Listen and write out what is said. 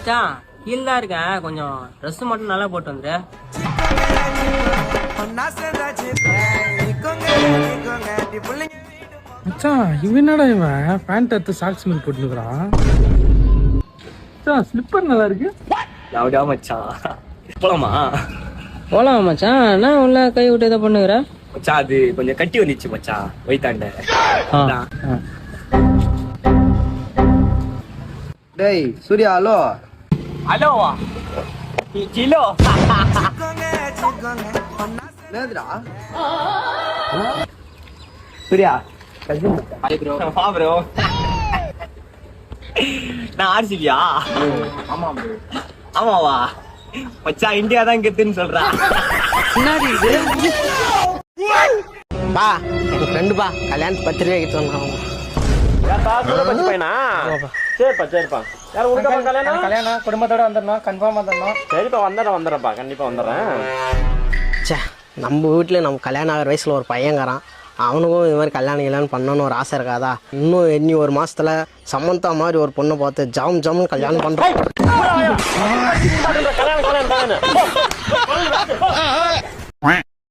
மச்சான் கீழ தான் இருக்கேன், கொஞ்சம் ட்ரெஸ் மட்டும் நல்லா போட்டு வந்துரு. மச்சான் இவன் என்னடா இவன் பேண்ட் எடுத்து சாக்ஸ் மேல் போட்டுக்கிறான். மச்சான் ஸ்லிப்பர் நல்லா இருக்கு. அப்படியா மச்சான் போலாமா? போலாம் மச்சான். என்ன உள்ள கை விட்டு இதை பண்ணுகிற மச்சான்? அது கொஞ்சம் கட்டி வந்துச்சு மச்சான் வயித்தாண்ட. டேய் சூர்யா, ஹலோ. ஹலோவா? கிலோ என்னதுடா? சூர்யா வா ப்ரோ. நான் ஆர்சிபியா? ஆமாவா மச்சான்? இந்தியா தான் கெத்துன்னு சொல்றா. பா என் ஃப்ரெண்டுப்பா கல்யாணத்து 10 ரூபாய்க்கு சொன்னான். சரிப்பா யாரும் உனக்கு கல்யாணம் குடும்பத்தோட வந்துடணும், கன்ஃபார்ம் வந்துடணும். சரிப்பா வந்துடுறேன்ப்பா, கண்டிப்பா வந்துடுறேன். சே நம்ம வீட்டில் நம்ம கல்யாணம் ஆகிற வயசில் ஒரு பையங்கிறான். அவனுக்கும் இது மாதிரி கல்யாணம் பண்ணணும்னு ஒரு ஆசை இருக்காதா? இன்னும் இன்னி ஒரு மாசத்துல சமந்தா மாதிரி ஒரு பொண்ணை பார்த்து ஜம்னு கல்யாணம் பண்றோம்.